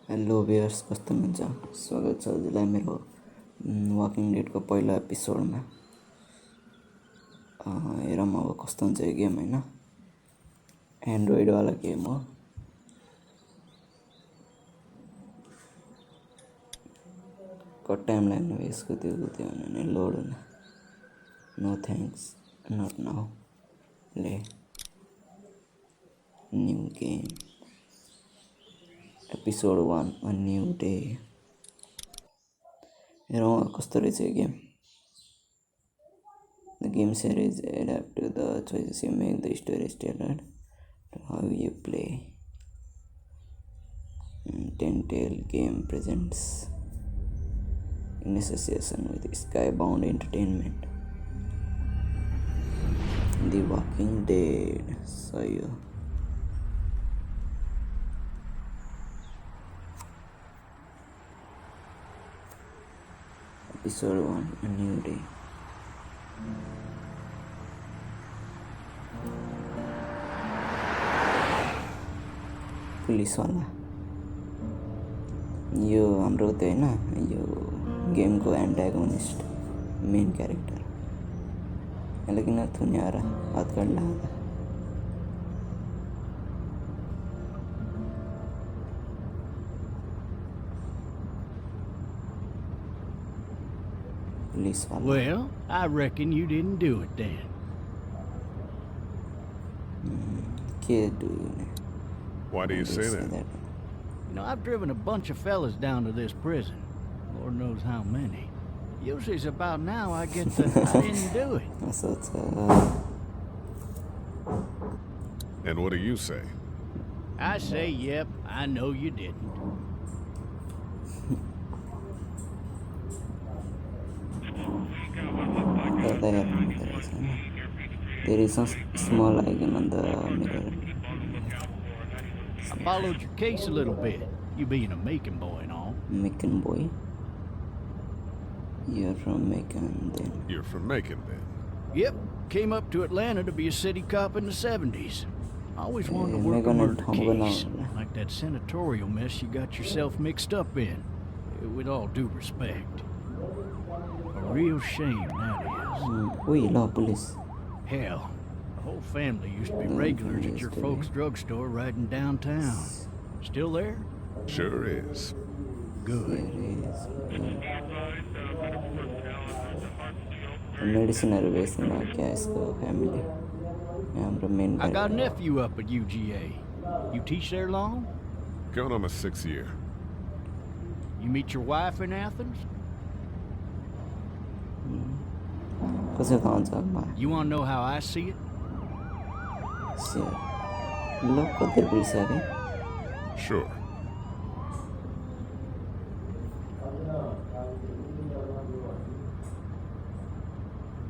Hello viewers, कस्तो हुनुहुन्छ? स्वागत छ हजुरलाई मेरो वकिङ डेडको पहिलो एपिसोडमा। हेरौँ अब कस्तो हुन्छ यो गेम होइन। एन्ड्रोइडवाला गेम हो। कति टाइम लाग्ने हो यसको? त्यो भने लोड हुन। No thanks, not now. ले new game episode 1, a new day. हेरौँ कस्तो रहेछ यो game. The game series adapt to the choices you make. The story is tailored to how you play. Telltale Game presents in association with Skybound Entertainment, The Walking Dead. So you Episode 1, a new day. Police वाला यो हाम्रो त्यो होइन, यो गेमको एन्टागोनिस्ट main character. यसले किन थुन्याएर हात काट्ला? Well, I reckon you didn't do it then. Why do you say that? You know, I've driven a bunch of fellas down to this prison. Lord knows how many. Usually it's about now I get the I didn't do it. And what do you say? I say, yep, I know you didn't. There is a small icon on the mirror. I followed your case a little bit, you being a Macon boy and all. Macon boy? You're from Macon then? You're from Macon then? Yep, came up to Atlanta to be a city cop in the 70s. I always wanted to work a murder case, like that senatorial mess you got yourself mixed up in, with all due respect. A real shame, that is. We love police. Hell, the whole family used to be regulars at your folks' drugstore right in downtown. Still there? Sure is. Good. Medicine are wasting our gas family. I got a nephew up at UGA. You teach there long? Going on my 6th year. You meet your wife in Athens? You want to know how I see it? Sure.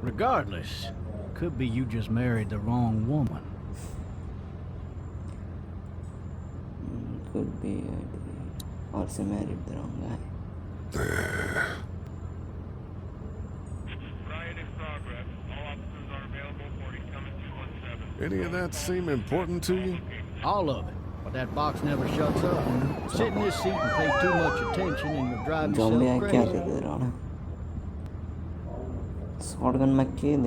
Regardless, could be you just married the wrong woman. Could be also married the wrong guy. Any of that seem important to you? All of it. But that box never shuts up. Sit in this seat and pay too much attention and you'll drive yourself crazy.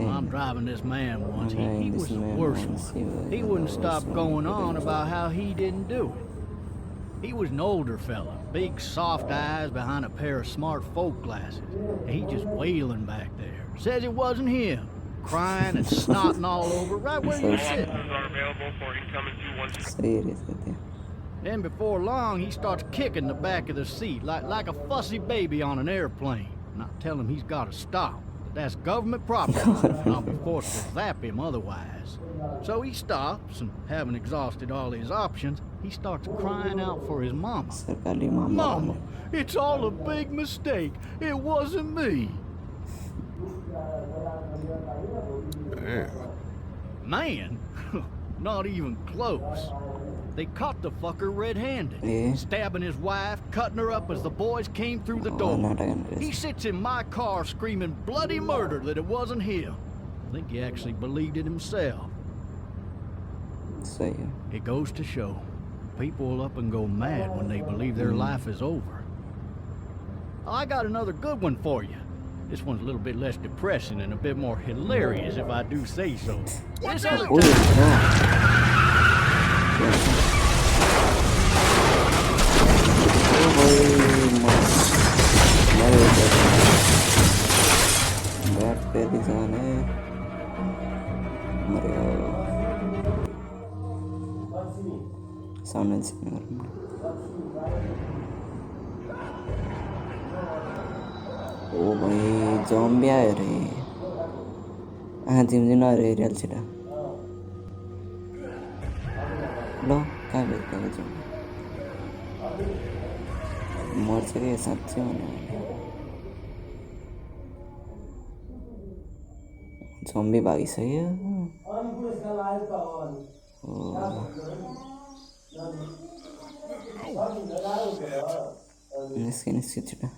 I'm driving this man once. He was the worst one. He wouldn't stop going on about how he didn't do it. He was an older fella, big soft eyes behind a pair of smart folk glasses. And he just wailing back there. Says it wasn't him. Crying and snotting all over right where you're sitting. Then before long, he starts kicking the back of the seat like a fussy baby on an airplane. And I tell him he's got to stop. That's government property, and I'll be forced to zap him otherwise. So he stops, and having exhausted all his options, he starts crying out for his mama. Mama, it's all a big mistake. It wasn't me. Man? Not even close. They caught the fucker red-handed, stabbing his wife, cutting her up as the boys came through the door. He sits in my car screaming bloody murder that it wasn't him. I think he actually believed it himself. सही हो It goes to show, people will up and go mad when they believe their life is over. I got another good one for you. This one's a little bit less depressing and a bit more hilarious, if I do say so. This other ओए time, ओ भाई मरे bat पे भी जाने मरे sound singer ओ भाई zombie आए रे जिम जिम रे रियल छिटा लो कहाँ गए जॉम्बी मर्छ कि साँच्चै हुने जम्बी भागिसक्यो निस्के छिटो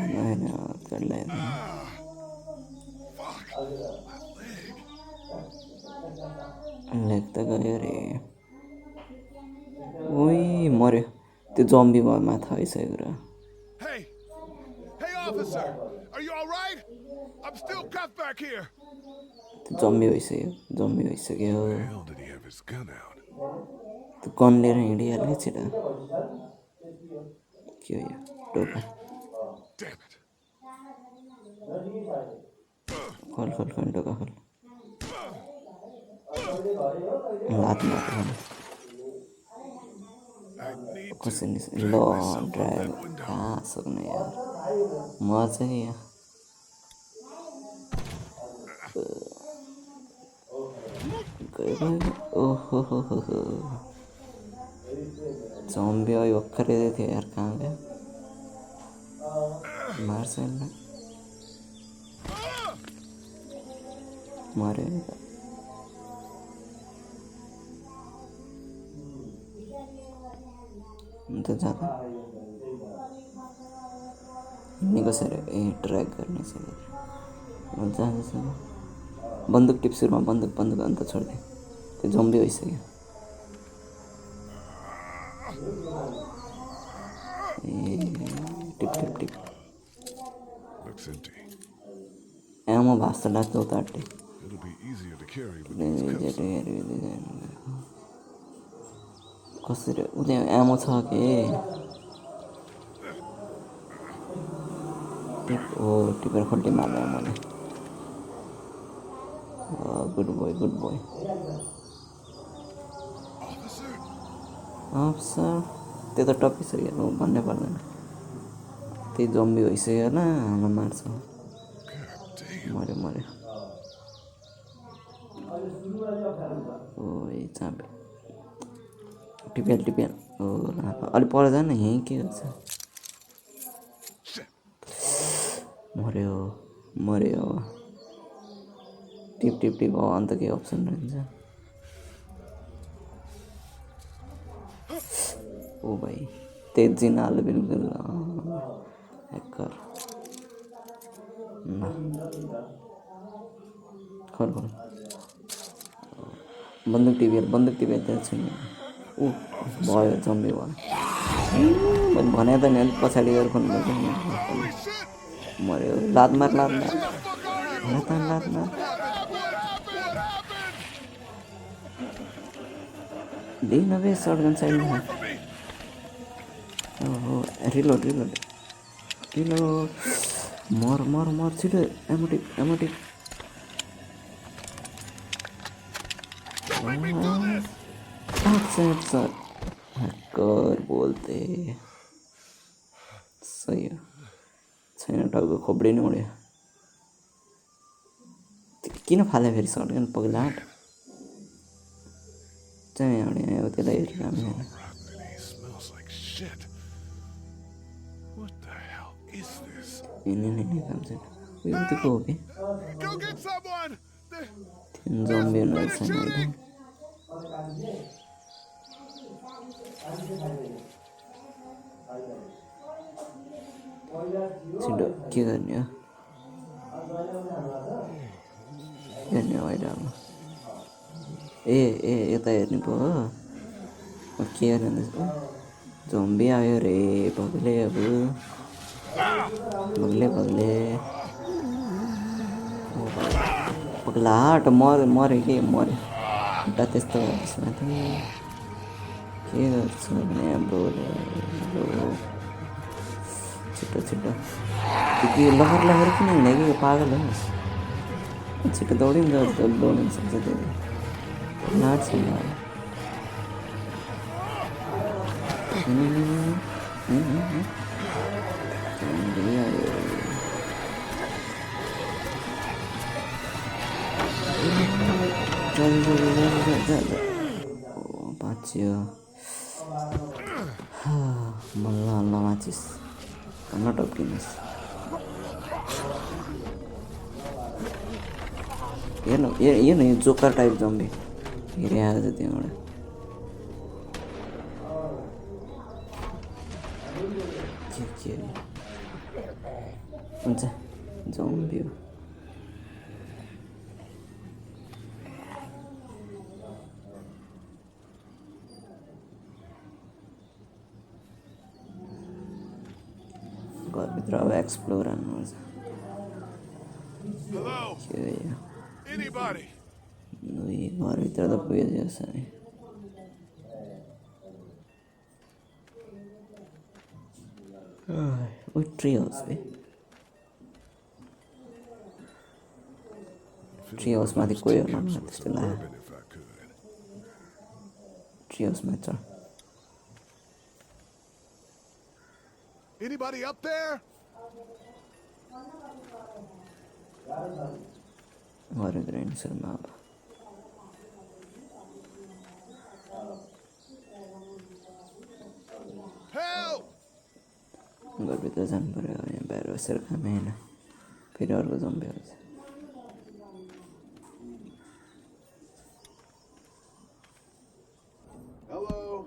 होइन लेग त गयो रे ओइ मर्यो त्यो जम्बी भयो माथा आइसकेको र Hey! Hey, officer! Are you alright? I'm still cuffed back here! त्यो जम्बी भइसक्यो Where the hell did he have his gun out? त्यो गन लिएर हिँडिहाल्यो छिटो के हो यो टोका Damn it! खोल खोल खोल टोका खोल लात मार्यो I need to कसरी निस् drag ल myself out drive that window. कहाँ सक्ने यार म चाहिँ यहाँ गयो गयो ओहो हो जम्बी अघि भर्खरै थियो यार कहाँ गयो मार्छ यसलाई मऱ्यो नि त अन्त जाँदा हिँड्ने कसरी ए ट्र्याक गर्ने यसरी जाँदैछ बन्दुक टिप सुरुमा बन्दुक अन्त छोडिदियो त्यो जम्बी भइसक्यो ए टिप टिप टिप Looks empty. एमो भास्ता लाग्छ उता अट्टै It'll be easier to carry with these cuffs on. कसरी उता एमो छ के टिप हो टिपेर खोल्टी मार्ने एमोले गुड बोय Officer? अफसर त्यो त टपिसक्यो भन्नै पर्दैन त्यही जम्बी भइसक्यो होला हामीलाई मार्छ God damn. मऱ्यो ओइ चाँपे टिपिहाल हो अलिक पर जान यहीँ के गर्छ Shit. मऱ्यो टिप हो अन्त केही अप्सन रहन्छ ओ भाइ तेजी हाल्यो बिल्कुल ह्याकर खोल बन्दुक टिपेर त्यहाँ छुने ऊ भयो जम्बी भयो मैले भने त नि अलिक पछाडि गएर खोल्नुपर्छ Holy shit! मऱ्यो लात मार Who the fuck are you? लात मार What happened? लिन बे सर्टगन Get साइडमा away from me! ओहो रिलोड मर छिटो एमोटिक Don't make me do this! Sir hacker बोलते सही हो छैन टाउको खोप्डे नै उड्यो किन फाल्यो फेरि सर्टगन पग्लाट चाहिँ यहाँ त्यसलाई हेरेर हामी Rotten and he smells like shit. What the hell is this? हिँड्ने काम छैन उयो उतिको हो कि Go get someone! जम्बी हुनुहुन्छ नि अहिले छिटो के गर्ने हो अहिले अब ए ए यता हेर्ने पो हो के हेर्नु झम्बी आयो रे भग्ले अब भग्ले पग्ला हट मऱ्यो कि मऱ्यो खुट्टा त्यस्तो भयो त्यसमाथि के गर्छु भने ब्रोले ब्रो छिटो छिटो कि लहर किन हिँड्यो कि पागल हो छिटो दौडिन्छ दौडिनु सक्छ त्यो नाट छ बाँच्यो मल्ल माचिस कन्न टप्किनुहोस् हेर्नु यो जोकर टाइप जम्बी हेरे आएको छ त्यहाँबाट के हुन्छ जम्बी हो घरभित्र अब एक्सप्लोर हान्नुपर्छ के हो यो Anybody? घरभित्र त पुगेको छ नि ट्री हाउस है ट्री हाउसमाथि कोही होला त्यस्तो लाग्यो ट्री हाउसमा छ Anybody up there? घरभित्र हिँड्छमा अब Help! घरभित्र जानु पऱ्यो यहाँ बाहिर बसेर खामे होइन फेरि अर्को जम्बी आउँछ Hello?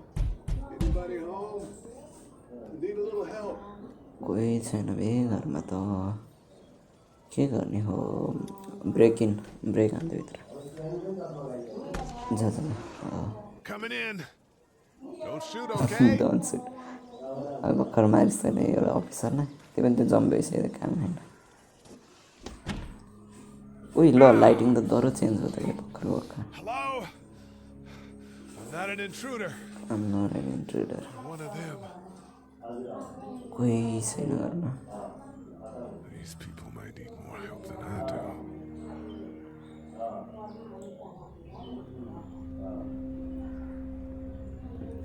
Anybody home? Need a little help. कोही छैन बे घरमा त के गर्ने हो ब्रेक हान्दै भित्र जा Coming in. Don't shoot, okay? Don't shoot अब भर्खर मारिस् तैँले एउटा अफिसरलाई त्यो पनि त्यो जम्बी भइसक्यो काम होइन उही ल लाइटिङ त डह्रो चेन्ज भयो त क्या भर्खर Hello? I'm not an intruder. I'm not an intruder. One of them. कोही छैन घरमा These people might need more help than I do.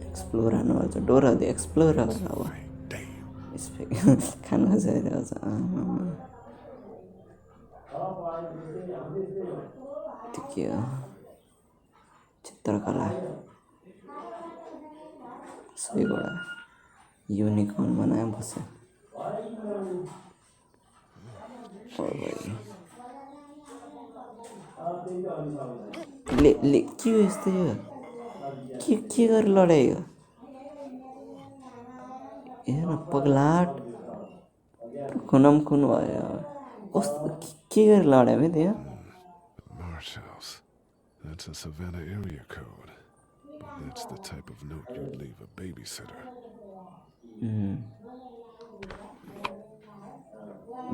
Explore हान्नुपर्छ डोर दियो एक्सप्लोर अब Damn. खानु खोजिरहेको छ त्यो के हो चित्रकला सहीबाट युनिकर्न बनायो बस्यो ले के हो यस्तो यो के गरेर लडाइयो हेर पगलाट खुनम खुन भयो कस्तो के गरेर लडायो है त्यो Marsh House. That's a Savannah area code. But that's the type of note you'd leave a babysitter.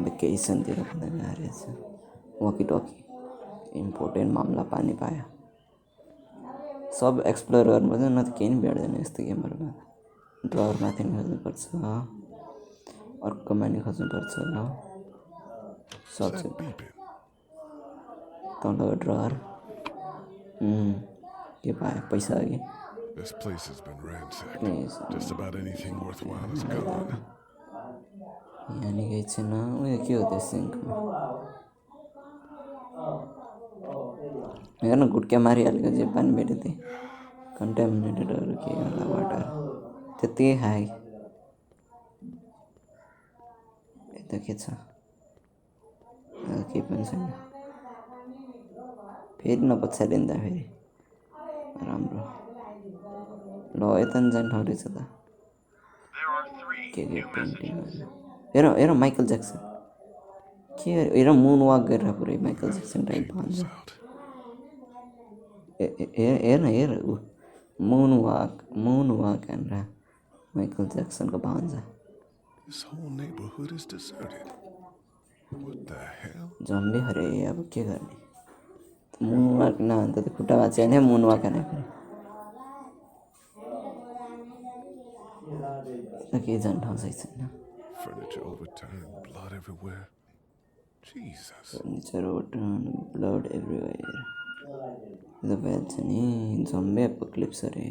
भेकेसनतिर पनि रहेछ वकी टकी इम्पोर्टेन्ट मामला पानी पायो सब एक्सप्लोर गर्नुपर्छ न त केही पनि भेट्दैन यस्तो गेमहरूमा ड्रवरमाथि नि खोज्नुपर्छ अर्कोमा नि खोज्नुपर्छ ल What's that beeping? तल ड्रवर के पायो पैसा हो कि This place has been ransacked. Yes. Just about anything worthwhile is gone. यहाँ नि केही छैन उयो के हो त्यो सिङ्कमा हेर्न गुट्का मारिहालेको जे पानी भेट्यो त्यही कन्टामिनेटेडहरू के होला वाटर त्यत्तिकै खायो कि यता के छ केही पनि छैन फेरि नपछाडिँदा फेरि राम्रो ल यता नि जाने ठाउँ रहेछ त के पेन्टिङ हेर माइकल ज्याक्सन के हेर मुन वाक गरेर पुरै माइकल ज्याक्सन टाइप भन्छ Out. हेर ऊ मुन वाक भनेर माइकल ज्याक्सनको भान्जा This whole neighborhood is deserted. What the hell? Zombie अरे अब के गर्ने मुन वाक नभन्छ त खुट्टा भाँच्यो भने मुन वाक हाने फेरि के जाने ठाउँ चाहिँ छैन Furniture overturned, blood everywhere. Jesus. Furniture overturned blood everywhere यो त भइहाल्छ नि जम्बी एपोक्लिप्स अरे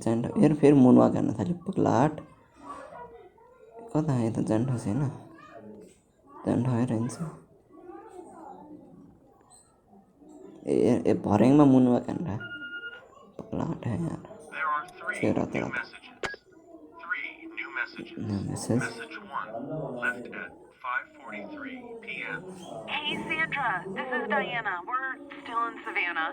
जान्ड हेर फेरि मुन वाक हान्न थाल्यो पग्लाट कता आयो त जान्ड छैन जान्ड आइरहन्छ ए भर्याङमा मुन वाक हान्न पग्लाट यार के रातो रातो No message. Message 1, left at 5:43 p.m. Hey, Sandra. This is Diana. We're still in Savannah.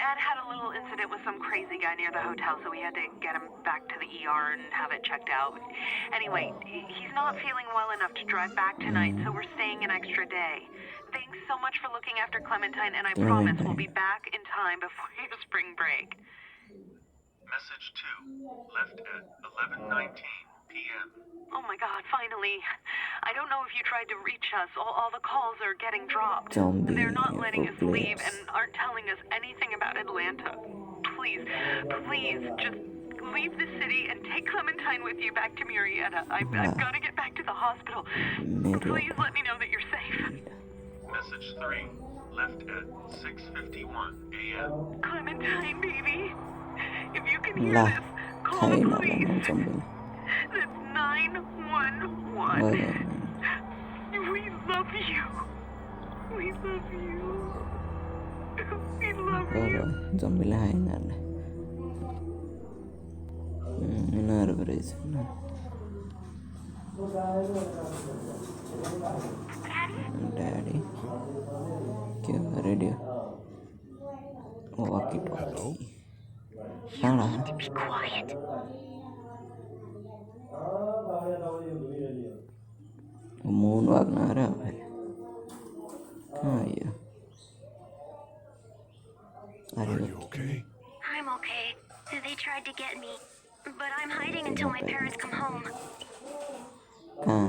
Ed had a little incident with some crazy guy near the hotel, so we had to get him back to the ER and have it checked out. Anyway, he's not feeling well enough to drive back tonight, so we're staying an extra day. Thanks so much for looking after Clementine, and I promise we'll be back in time before your spring break. Message 2, left at 11:19 p.m. Oh my God, finally. I don't know if you tried to reach us. All the calls are getting dropped. Zombie They're not letting us leave apocalypse. and aren't telling us anything about Atlanta. Please, just leave the city and take Clementine with you back to Murrieta. I've got to get back to the hospital. Please let me know that you're safe. Message 3, left at 6:51 a.m. Clementine, baby. If you can hear this, call the police. That's 911. We love you. We love you. We love you. जम्बीले हाय यिनीहरूले यिनीहरू पो रहेछ daddy के हो radio वाकी टकी कहाँ Be quiet. मुन वाक नआएर फेरि आयो Are you okay? I'm okay. They tried to get me, but I'm hiding until my parents come home. कहाँ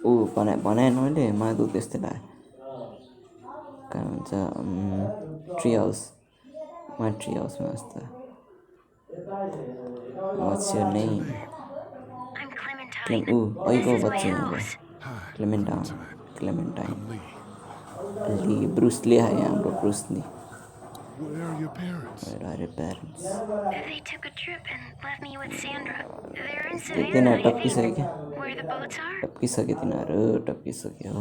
ऊ भने मैले माधु त्यस्तै लाग्यो कहाँ हुन्छ ट्री हाउसमा जस्तो What's your name? I'm Clementine. अहिको This is my बच्ची house. Hi, Clementine I'm Lee. Lee Bruce Lee है हाम्रो Bruce Lee Where are your parents? Where are your parents? They took a trip and left me with Sandra. They're in तिनीहरू Savannah, I टप्किसक्यो think. क्या Where the boats are? टप्किसक्यो तिनीहरू टप्किसक्यो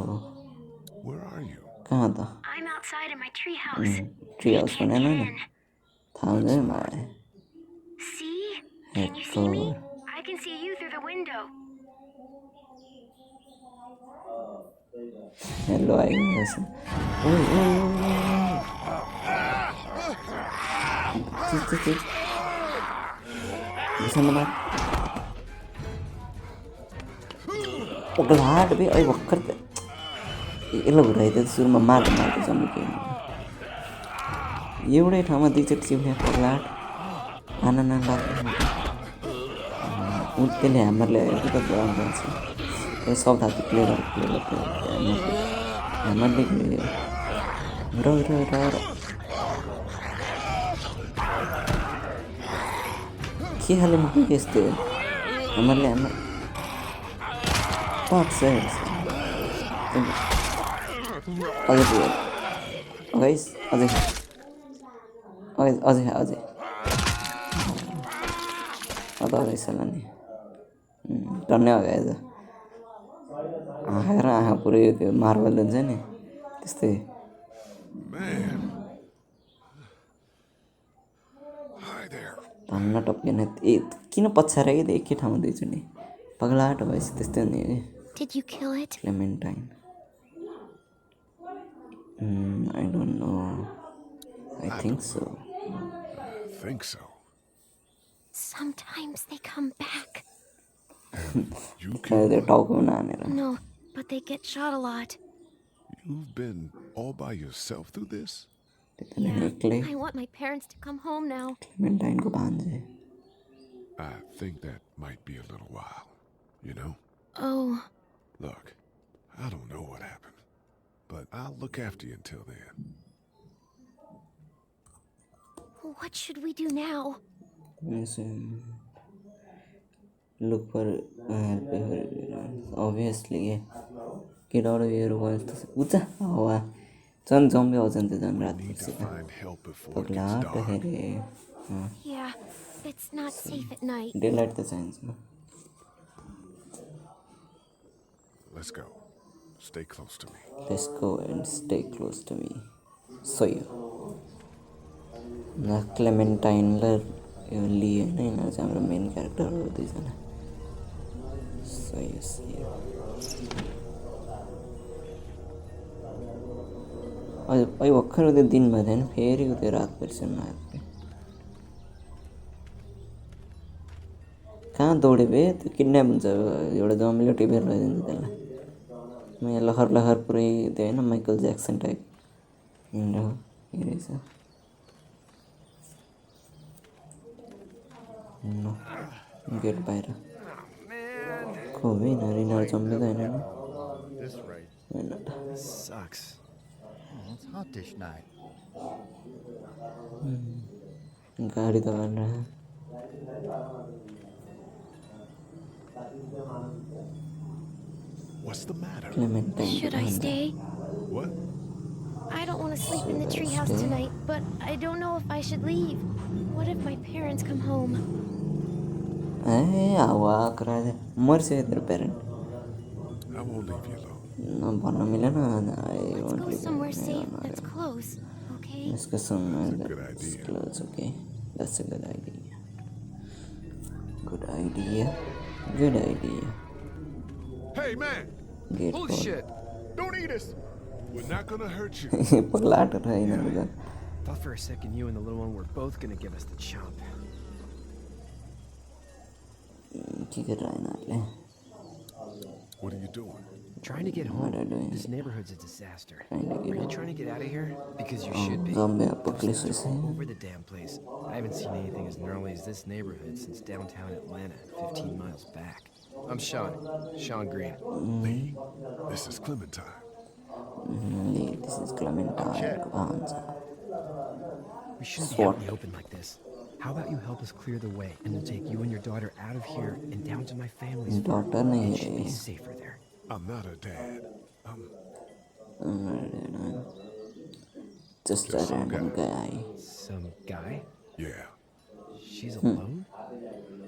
Where are you? कहाँ त I'm outside in my tree house. Tree house Can't भनेन get नि in. थाहा हुँदैन मलाई See? Can you see me? I can see you through the window. Hello आइरहेछ पग्लाट बे अहिले भर्खर त यसलाई घुराइदियो सुरुमा मार्दै जम्मेको एउटै ठाउँमा दुईचोटि चिप्ने पग्लाट आना लाग्ने त्यसले ह्यामरले कि त जान्छ सब थाहा थियो ह्यामरले र के खाले मुख यस्तो ह्यामरले सक्छ अझै पुग्यो अझै अझै सला नि टन्नै अगाएछ आँखा र आँखा पुरै त्यो मार्बल हुन्छ नि त्यस्तै Man. Hi there. धन्न टप्किने किन पछाएर कि एकै ठाउँमा दुईचोटि पगलाट भएपछि त्यस्तै हुने Did you kill it? Clementine I don't know. I think so. I think so. Sometimes they come back. You killed त्यो टाउकोमा हानेर No, but they get shot a lot. You You've been all by yourself through this? I want my parents to come home now. Clementine को भान्जे I think that might be a little while, you know? Oh, Look, I don't know what happened, but I'll look after you until then. what should we do now? look for help obviously केटाहरू भयो जस्तो उचा हावा झन् zombie आउँछ नि त झन् रात We need to पर्छ find help before it पग्ला gets आटो dark. हेरे Yeah, it's not safe at night. Daylight त चाहिन्छ Let's go. Stay close to me. Let's go and stay close to me. सही हो क्लेमेन्टाइनलाई यो लिए होइन यिनीहरू चाहिँ हाम्रो मेन क्यारेक्टर हो दुईजना सही हो सही हो अहिले भर्खर उयो दिन भएको थिएन फेरि उयो रात परिसम्म आएको कहाँ दौडे भए त्यो किडन्याप हुन्छ एउटा जम्मीले टिपेर लैदिन्छ त्यसलाई म यहाँ लहर लहर पुरै त्यो होइन माइकल ज्याक्सन टाइप हिँडेर के रहेछ गेट बाहिर को हो यिनीहरू जम्मी त होइन नि This right. होइन त Sucks. Oh, it's hot dish night. गाडी त भनेर What's the matter? Clementine Should I stay? What? I don't want to sleep in the Should I treehouse stay? tonight, but I don't know if I should leave. What if my parents come home? ए हावा कराए मर्छ तेरो parent I won't leave you alone. भन्न मिलेन Let's go somewhere safe that's close, okay? यसको सँग Good idea. close okay that's a good idea good idea good idea Hey, man! Get Holy shit! Don't eat us! We're not gonna hurt you. पगला auto रह यिनीहरू त Thought for a second you and the little one were both gonna give us the chomp. के गरेर यिनीहरूले What are you doing? Trying to get What home. are you doing? This neighborhood's a disaster. Trying to get Are you home. trying to get out of here? Because you should be. zombie Those apocalypse things is are all here. over the damn place. I haven't seen anything as gnarly as this neighborhood since downtown Atlanta, 15 miles back. I'm Sean. Sean Green. Lee, this is Clementine. This is Clementine भन्छ We shouldn't be out in the open like this. How about you help us clear the way, and we'll take you and your daughter out of here and down to my family's farm. daughter नै It should be here safer there. I'm not her dad. I'm just a Just some random guy. guy Some guy? Yeah. She's alone?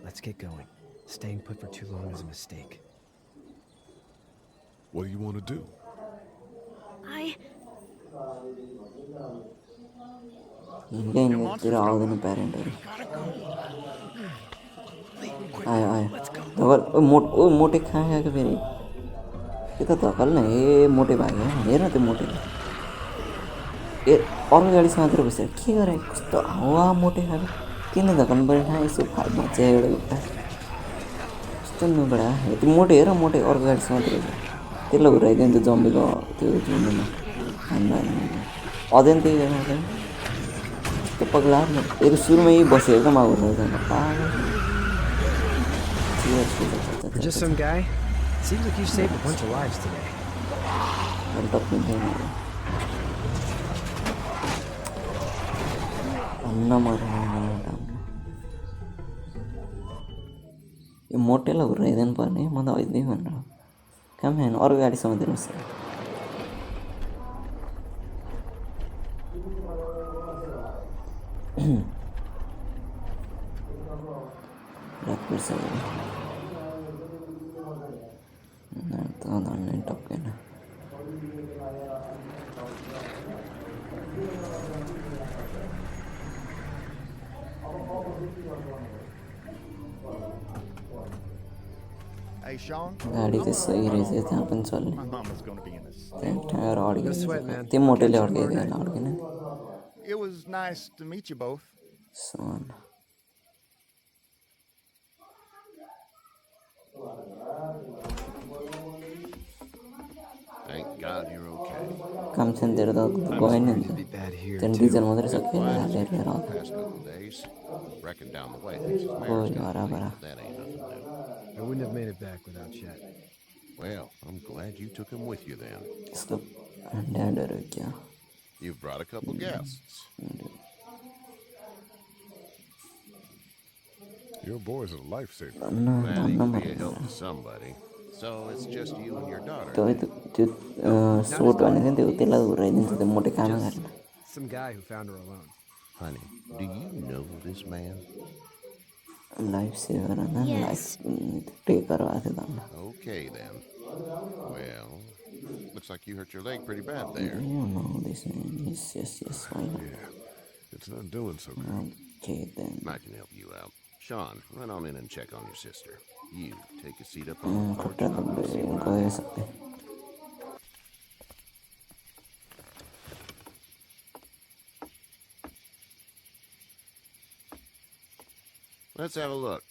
Let's get going. Staying put for too long is a mistake. What do you want to do? हिँड्दैतिर आउँदैन प्यारेन्टहरू आयो आयो धकल ओ मोटे कहाँ गएको फेरि यता धकल न ए मोटे भाग्यो हेर न त्यो मोटे ए अर्को गाडी समातेर बसेर के गरे कस्तो हावा मोटे खाएको किन धकाउनु पऱ्यो थाहा यसो भाँच्यो एउटा खुट्टा कस्तो नुबडा त्यो मोटे हेर मोटे अर्को गाडी समातेर त्यसलाई घुराइदियो नि त्यो जम्बीको त्यो जुनमा हान्दा अझै त्यही गर्नु त्यो पगला यो त सुरुमै बसेर त Maui For just some guy, seems like you saved a bunch of lives today. यो मोटेलाई घुराइदिनु पर्ने म त हैदै भनेर काम होइन अरू गाडी समातेर बस्छ रात पर्छ त धन्नै टक्केन Hey, Sean. गाडी चाहिँ सही रहेछ त्यहाँ पनि चल्ने My mama's gonna be in this. त्यहाँ ठ्याएर No sweat, अड्किन्छ man. त्यो मोटेले अड्काइदियो होला अड्किन It was nice to meet you both. Sun Thank God you're okay. काम छैन तेरो त I was गएन नि worried त it'd be bad here त्यहाँदेखि too. डिजल मात्रै Been सकिएन quiet as हालेर usual लिएर the past couple of days. Reckon down the way thinks his गयो mare's got away, हराभरा but that ain't nothing new. I wouldn't have made it back without Chet. Well, I'm glad you took him with you then. यसको ड्याडहरू क्या You've brought a couple guests. Your boy's a lifesaver. भन्न Well, he भन्न can be a पर्दैन help to somebody. So it's just you and your daughter. त्यो then? त्यो सोट भनेको थियो त्यसलाई उराइदिन्छ त्यो मोटे कामै Just गरेन some guy who found her alone. Honey, do you know this man? Life shaver होइन लाइफ Yes. टेकर भएको थियो धन्न Okay then. Well, looks like you hurt your leg pretty bad there. You know this name. Yes, why not? Yeah, it's not doing so good. Okay, then. I can help you out. Sean, run on in and check on your sister. You take a seat up on the porch. खुट्टा and I'll see what I गयो can do. सबै Let's have a look.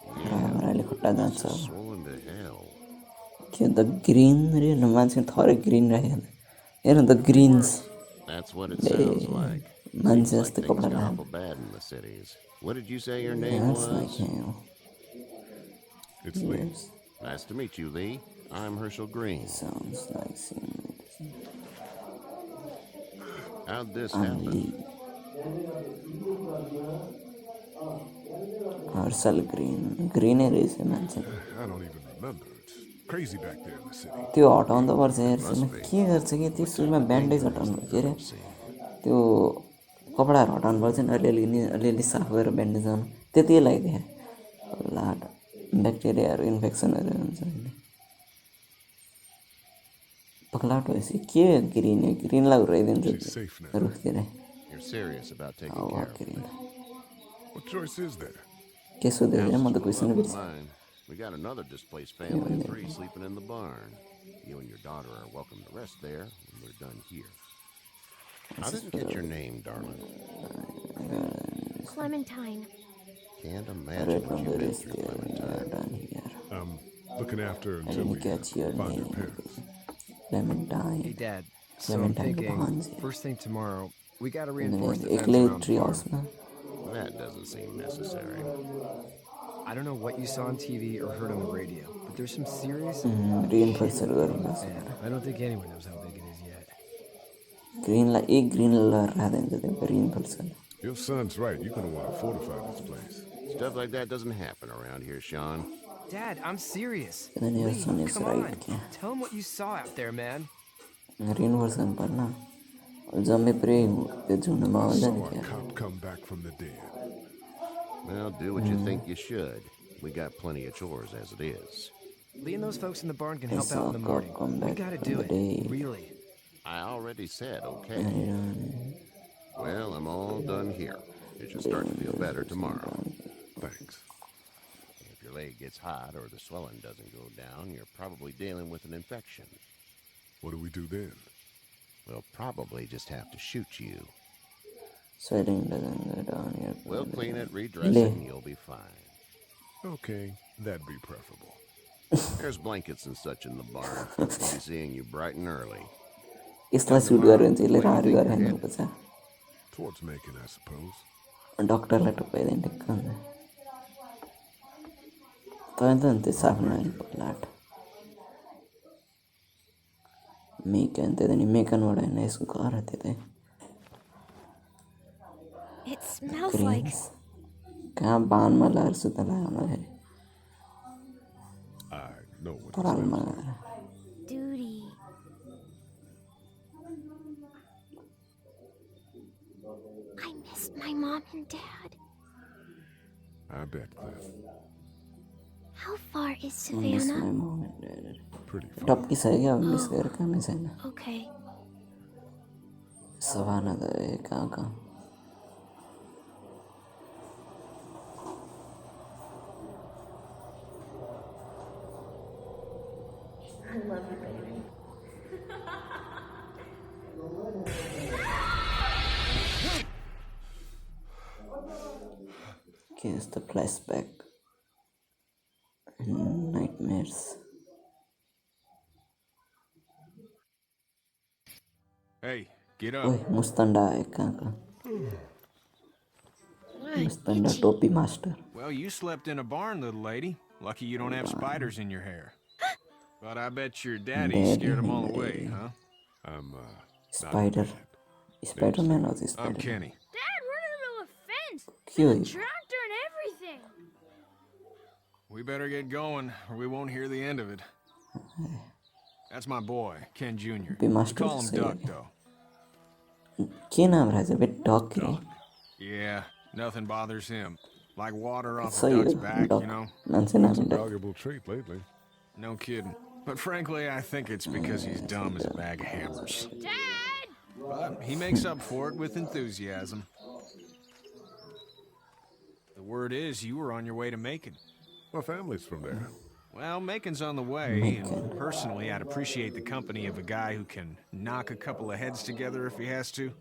राम्रैले खुट्टा जान्छ It's swollen to hell. के the green रे मान्छे थोरै green राखेको हेर्नु the greens That's what it sounds like. मान्छे Seems like जस्तै things कपडा got लगाएको awful bad in the cities. What did you say your name That's was? like him. It's Lee. Yes, Nice to meet you, Lee. I'm Herschel Green. sounds like him. How'd this I'm happen? Lee. Herschel Green. Green रहेछ मान्छे I don't even remember. It's crazy back there in the city. त्यो हटाउनु पर्छ हेर्छन् के गर्छ कि त्यो सुईमा ब्यान्डेज हटाउनु के अरे त्यो कपडाहरू हटाउनु पर्छ नि अलिअलि साफ गरेर ब्यान्डेज गर्नु त्यति लगाइदिए लाट ब्याक्टेरियाहरू इन्फेक्सनहरू हुन्छ अहिले पक्लाट भएपछि के ग्रिनलाई उडाइदिन्छ She's safe now. रुखतिर You're serious about taking हावा care of green her. What choice is there? के सोध्यो House म is त full question up with बिर्सेँ mine. We got another displaced family of 3 sleeping in the barn. You and your daughter are welcome to rest there when we're done here. I didn't get your name, darling. Clementine. Can't imagine what you've been through, Clementine. done here I'm looking after her I until didn't we catch your find her name parents. Hey, Clementine Dad. So I'm Clementine thinking, Bonds. first thing tomorrow, we gotta अनि reinforce the fence एक्लै around the tree farm. हाउसमा That doesn't seem necessary. I don't know what you saw on TV or heard on the radio, but there's some serious रिइन्फोर्सहरू गर्नुपर्छ and I don't think anyone knows how big it is yet. ग्रिनलाई एक green लगाएर राखिदिन्छ त्यो reinforce गर्न Your son's right. You're gonna want to fortify this place. Stuff like that doesn't happen around here, Sean. Dad, I'm serious. And then your Lee, son is come right, on. yeah. Tell him what you saw out there, man. Reinforce गर्नु पर्न जम्मै पुरै त्यो झुन्डमा I हुन्छ saw नि a क्या cop come back from the dead. Well, do what you think you should. We got plenty of chores as it is. Lee and those folks in the barn can I help out in the saw a morning. cop come We back gotta from do the it. dead. Really. I already said okay. यहाँनिर Well, I'm all done here. It should start to feel better tomorrow. Thanks. If your leg gets hot or the swelling doesn't go down, you're probably dealing with an infection. What do we do then? We'll probably just have to shoot you. Sweating doesn't go down here. We'll clean it, redress it, and you'll be fine. Okay, that'd be preferable. There's blankets and such in the barn. We'll be seeing you bright and early. यसलाई suit गऱ्यो भने चाहिँ यसले राम्ररी गरेर हिँड्नुपर्छ Towards making, I suppose. डक्टरलाई टुप्पाइदियो ठिक्क हुन्छ तपाईँ त त्यो साफ नआइनु लाट मेकन त्यो त नि मेकनबाट होइन यसको घर त्यो चाहिँ It smells like. ग्रिन्स कहाँ बानमा लगाएर सुत्न लाग्दाखेरि I know what this परालमा smells like. लगाएर Duty. I missed my mom and dad. I bet, Cliff. How far is miss Savannah? माई मम एन्ड ड्याड Pretty far. टप्किसक्यो क्या अब मिस गरेर कामै छैन Okay. सभाना त कहाँ कहाँ के यस्तो flashback nightmares Hey, get up. Oi, Mustanda hai kaka. Mustanda topi master. Well, you slept in a barn, little lady. Lucky you don't have spiders in your hair. But I bet your daddy Daddy scared them all hai away, huh? I'm, not a Spider. dad. Spider-Man or the I'm Spider-Man? Kenny. Dad, we're in the middle of a fence. Cute. There's a tractor and everything. We better get going, or we won't hear the end of it. That's my boy, Ken Jr. Be We master call him सही Duck, है though. क्या नाम रहा है बे dog के Yeah, nothing bothers him. Like water off a सही duck's है back, dog you know? मैंने से That's a नाम dog valuable trait lately. No kidding. But frankly, I think it's because he's dumb as a bag of hammers. Dad! But he makes up for it with enthusiasm. The word is you were on your way to Macon. My family's from there. Well, Macon's on the way, and personally, I'd appreciate the company of a guy who can knock a couple of heads together if he has to.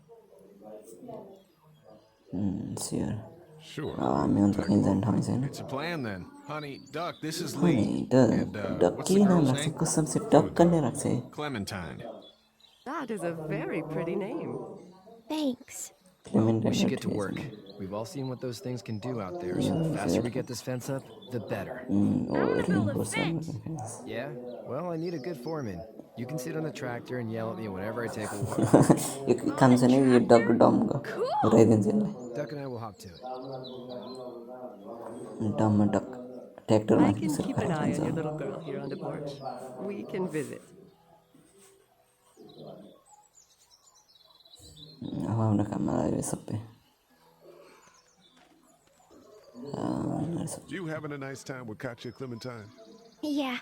Sure. Sure. मैं उनको कहीं जान ठाऊं से ना It's a plan then. Honey, Duck, this is हाँ Lee. नहीं And, dog what's के the नाम girl's रख से name? कसम से डॉग करने रख से Clementine. That is a very pretty name. Thanks. Clement We should get to work. We've all seen what those things can do out there, so the faster we get this fence up, the better. और build a reinforce Yeah? Well, I need a good foreman. You can sit on the tractor and yell at me whenever I take a walk. ये काम से नहीं ये dog Dom का रह दिन से Duck and I will hop to it. डॉम डॉग ट्रैक्टर I में can सिर्फ keep an eye on your कर little girl here on the porch. We can visit. अब हमने काम आ ये सब पे You having a nice time with Katya Clementine? Yeah.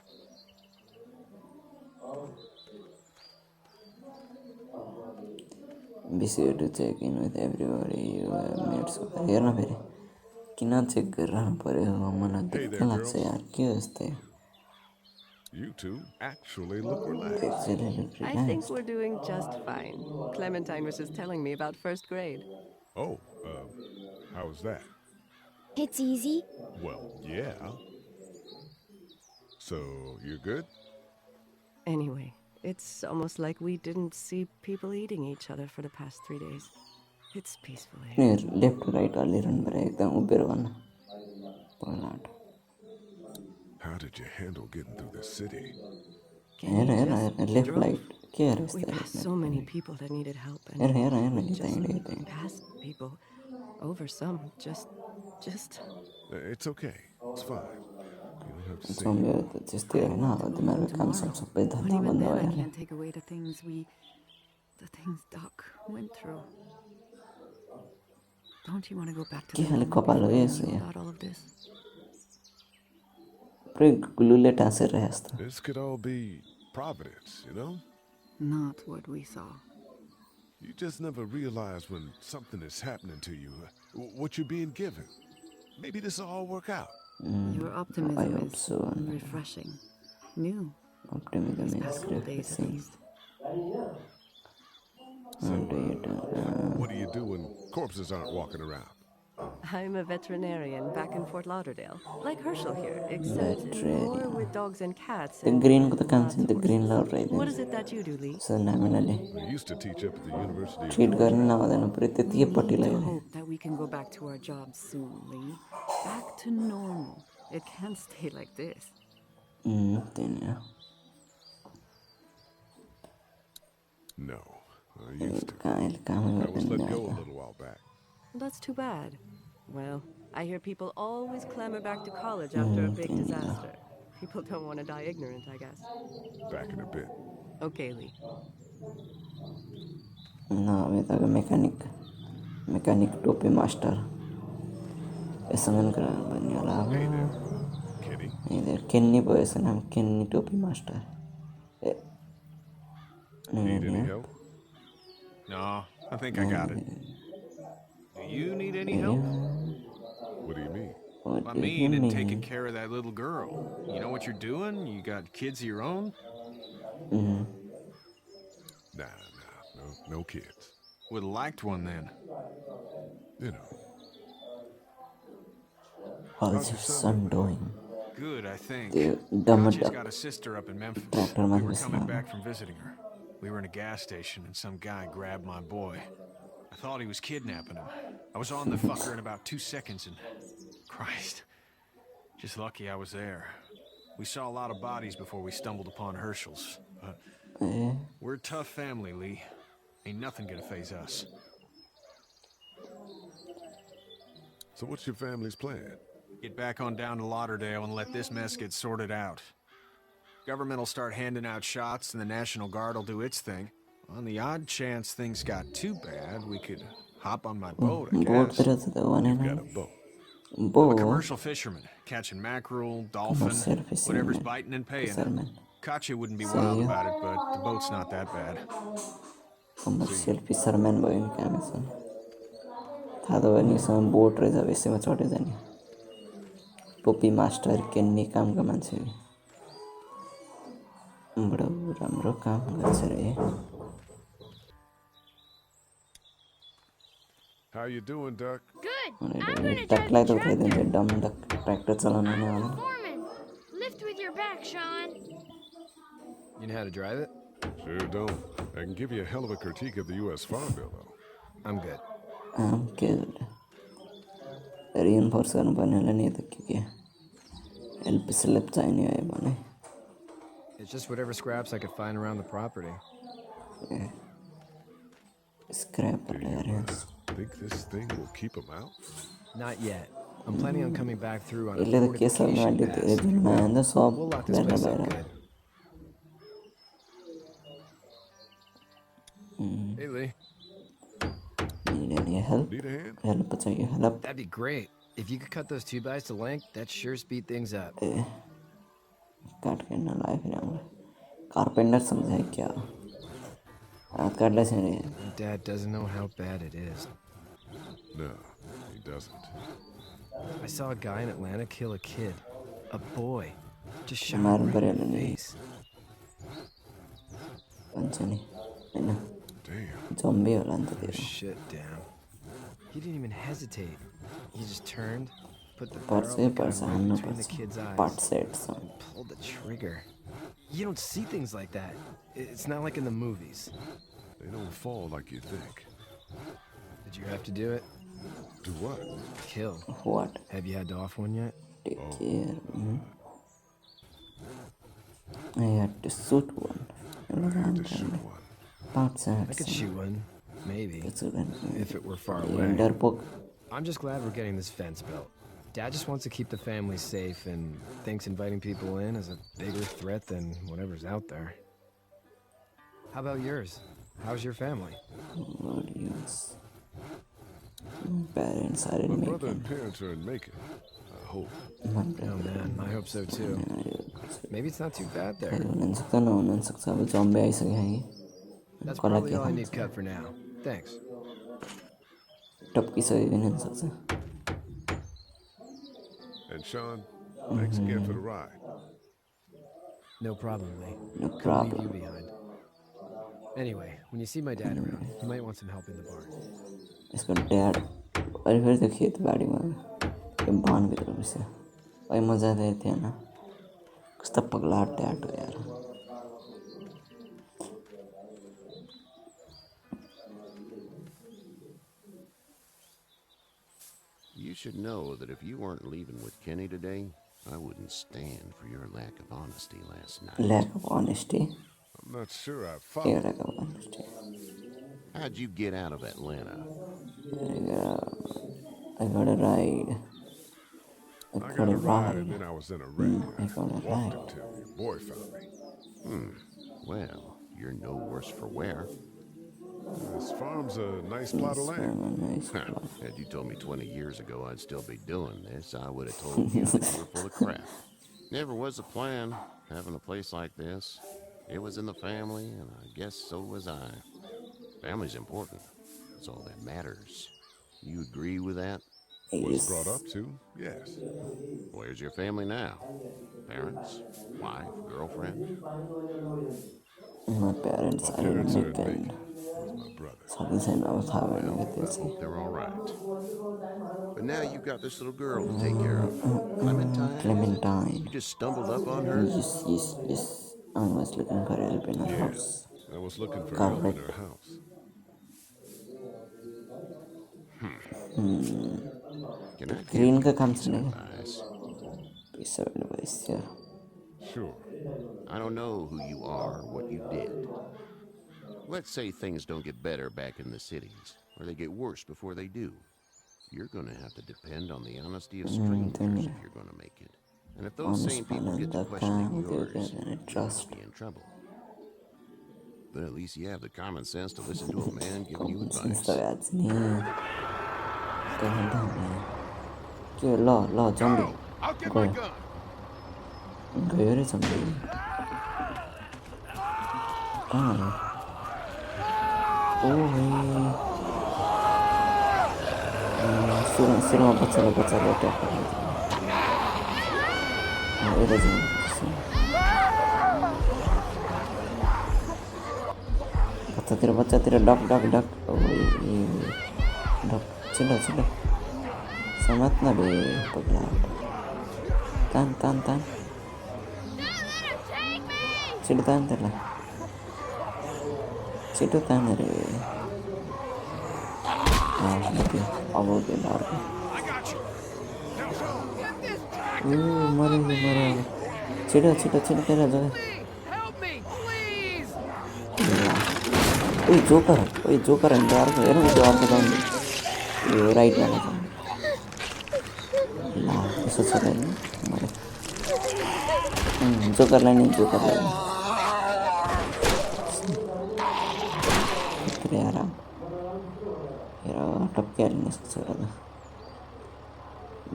be sure to check in with everybody you have met so far यार ना फिर कितना चेक कर रहा पर हो मना Hey दिक्कत there, लग से girls. यार क्यों हंसते You two actually look relaxed. चले look I think relaxed we're doing just fine. Clementine was just telling me about first grade. Oh, how was that? It's easy. Well, yeah. So, you're good? Anyway, it's almost like we didn't see people eating each other for the past 3 days. It's peaceful here. नहीं left right वाले run पर एकदम ऊपर वाला point How did you handle getting through the city? Kenny यार just left drove. right क्या We रास्ता है passed so many people that needed help, and यार we नहीं just नहीं passed people over some. Just It's okay. It's fine. You don't have to say some ये जिस तरह ना दिमाग में काम सब पे but धंधा even बंद then, हुआ I है can't take away the things Doc went through. Don't you want to go back to क्या the हाल moment कपाल before है you ऐसे knew about all of this? पर गुलूले टांसे रहे हस्ता This could all be providence, you know? Not what we saw. You just never realize when something is happening to you, what you're being given. Maybe this will all work out. Your I optimism hope is so. refreshing. New. Optimism These is past couple days at refreshing. least. So, what do you do when corpses aren't walking around? I'm a veterinarian back in Fort Lauderdale, like Herschel here, except more Veterinarian. with dogs and cats. The and green को तो lots cancel of the green horses. Loud रही What थी is it that you do, Lee? Sir नाम है नाले I used to teach up at the University of treat Georgia. करने ना होता ना पर इतने We ये पट्टी need लगे to थे hope that we can go back to our jobs soon, Lee. Back to normal. It can't stay like this. then yeah No, I used to. काम है I was let करने go a आता little while back. That's too bad. Well, I hear people always clamor back to college after a big disaster. People don't want to die ignorant, I guess. Back in a bit. Okay, Lee. ना अभी तक mechanic टोपी master ऐसा मन करा बनने वाला Hey there, Kenny. इधर केन्नी पोएसन हम केन्नी टोपी master Need any help? No, I think I got it. Do you need any help? What do you mean? I mean, in taking care of that little girl. You know what you're doing? You got kids of your own? Nah, no kids. Would have liked one then. You know. how's How's your your son son doing? doing Good, I think. The dumb Katya's duck got a sister up in Memphis. tractor We में were घुसा coming back from visiting her. We were in a gas station and some guy grabbed my boy. I thought he was kidnapping him. I was on the fucker in about 2 seconds and... Christ. Just lucky I was there. We saw a lot of bodies before we stumbled upon Herschel's. But we're a tough family, Lee. Ain't nothing gonna faze us. So what's your family's plan? Get back on down to Lauderdale and let this mess get sorted out. Government will start handing out shots and the National Guard will do its thing. On the odd chance things got too bad, we could hop on my boat, I guess. You've got a boat. I'm a commercial fisherman, catching mackerel, dolphin, whatever's biting and paying. Katya wouldn't be wild about it, but the boat's not that bad. Commercial fisherman भयो नि कामेसन थाहा त भनिसँग boat रहेछ बेसीमा चढे जाने टोपी master किन्ने कामको मान्छे बडो राम्रो काम गर्छ रे How you doing, Duck? Good. I'm gonna drive टकलाई the त उठाइदिन्छ tractor. डम डक ट्र्याक्टर चलाउन नै होला Foreman, lift with your back, Sean. You know how to drive it? Sure don't. I can give you a hell of a critique of the U.S. Farm Bill, though. I'm good. I'm good. Reinforce गर्नुपर्ने होला नि त के help slip चाहिने हो भने It's just whatever scraps I could find around the property. Scrap Think this thing will keep them out? Not yet. I'm planning on coming back through on a यसले त के छ fortification मैले धेरै दिनमा आउँदा pass. सब We'll lock this बेर place up बेर good. Hey, Lee. Need any help? Need a hand? Help चाहिए help That'd be great. If you could cut those 2 bys to length, that'd sure speed things up. काट के ना लाए फिर हमने carpenter समझाए क्या हाथ काट ले से My dad doesn't know how bad it is. No, he doesn't. I saw a guy in Atlanta kill a kid. A boy. Just shot मार him right परे in the नहीं face. पंचनी है ना Damn. zombie होला नि त Oh, त्यो shit, damn. He didn't even hesitate. He just turned, put the पर्छ barrel of the gun पर्छ right हान्न between the पर्छ kid's eyes part sets and pulled the trigger. You don't see things like that. It's not like in the movies. They don't fall like you think. Did you have to do it? Do what? Kill. what Have you had to off one yet? take care I had to shoot one I had to shoot one. Part I could sets shoot one. Maybe. If it were far away. डरपोक I'm just glad we're getting this fence built. Dad just wants to keep the family safe and thinks inviting people in is a bigger threat than whatever's out there. How about yours? How's your family? audience parents are in My brother and Macon parents are in Macon. I hope. my Oh brother man, I hope so too. Maybe it's not too bad there. हुन सक्छ नहुन सक्छ अब zombie आइसक्यो है That's कसलाई probably के all I need खान्छ cut for now. Thanks. टप्किसक्यो पनि हुन सक्छ And Sean, thanks again for the ride. No problem, Lee. No Couldn't problem. leave you behind. Anyway, when you see my dad around, you might want some help in the barn. यसको dad अहिले फेरि त्यो खेतबारीमा त्यो बाँधभित्र बस्यो अहिले म जाँदै थिएन कस्तो पगला ड्याड हो यार You should know that if you weren't leaving with Kenny today, I wouldn't stand for your lack of honesty last night. lack of honesty I'm not sure I yeah follow. lack of honesty How'd you get out of Atlanta? I got a ride I I got a and ride then I was in a wreck. I got a Walked ride until your boy found me. Well, you're no worse for wear. This farm's a nice plot of land. nice Had you told me 20 years ago I'd still be doing this, I would have told you that you were full of crap. Never was a plan, having a place like this. It was in the family, and I guess so was I. Family's important. That's all that matters. You agree with that? Was brought up to, yes. Where's your family now? Parents? Wife? Girlfriend? my parents My are in parents are in Macon Macon with my brother. सबै छैन अब थाहा भएन Well, क्या I त्यो चाहिँ hope they're all right. But now you've got this little girl to take care of. Clementine? Clementine You just stumbled up on her? yes I was looking for help in a house I was looking for help in correct. her house. Can I give Green you का a काम piece of चलेगा. advice? Piece of advice, yeah. Sure. I don't know who you are or what you did. Let's say things don't get better back in the cities, or they get worse before they do. You're gonna have to depend on the honesty of strangers if you're gonna make it. And if those Honest same people get to pananda questioning काम yours, and you're trust. gonna be in trouble. But at least you have the common sense to listen to a man giving you Common sense advice. तो याद नहीं. कहाँ ढूँढे? क्यों ला zombie? I'll get my गया gun. गया रे zombie. कहाँ है? Oh भाई. सुरंग बच्चा ले अटैक कर रहा था. हाँ ये रह zombie. बच्चा तेरा डक ओ ये डक चिल्ला समझ ना बे पगला तान चिड़ तान तेरा चिड़ तान रे हाँ ओके अब ओके बाहर मरो चिड़ तेरा जगह ओए जोकर है यार यार मुझे और बताऊंगी ये राइट वाला था ला ऐसा चला है हमारे जोकर लाइन तेरे यार टप क्या नहीं सकता रहा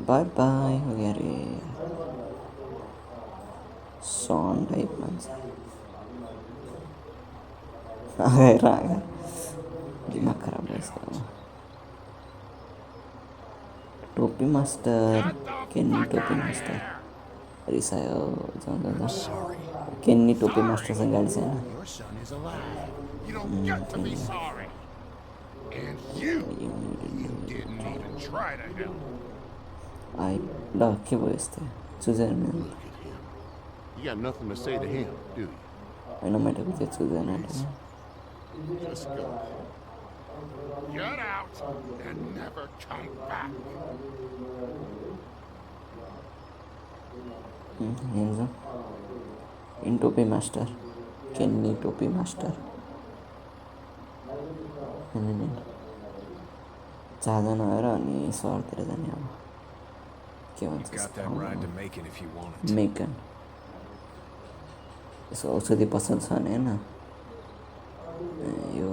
बाय बाय हो गया रे सॉन टाइप में आ गया दिमाग खराब है इसका टोपी मास्टर केन्नी टोपी मास्टर रिसायो जाऊँ केन्नी टोपी मास्टर से गाड़ी से ना Your son is alive. You don't get to be sorry. And you didn't even try to help. I dog के वॉइस थे सुजैन में Look at him. You got nothing to say to him, do you? I know मैं टोपी थे Suzanne है Just go. Get out and never come back. Enzo in टोपी master Kenny टोपी master अनि चारजना भएर अनि सहरतिर जाने अब के You've got that ride to भन्छ Macon if you want it. Makan यसो औषधि पसल छ नि होइन यो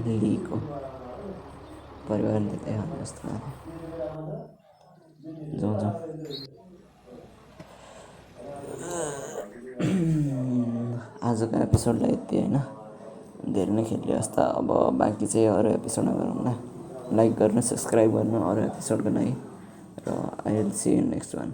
लीको परिवारले देखाउने जस्तो जाउँ आजको एपिसोडलाई यति होइन धेरै नै खेल्यो जस्तो अब बाँकी चाहिँ अरू एपिसोडमा गरौँला लाइक गर्नु सब्सक्राइब गर्नु अरू एपिसोडको लागि र I will see you next one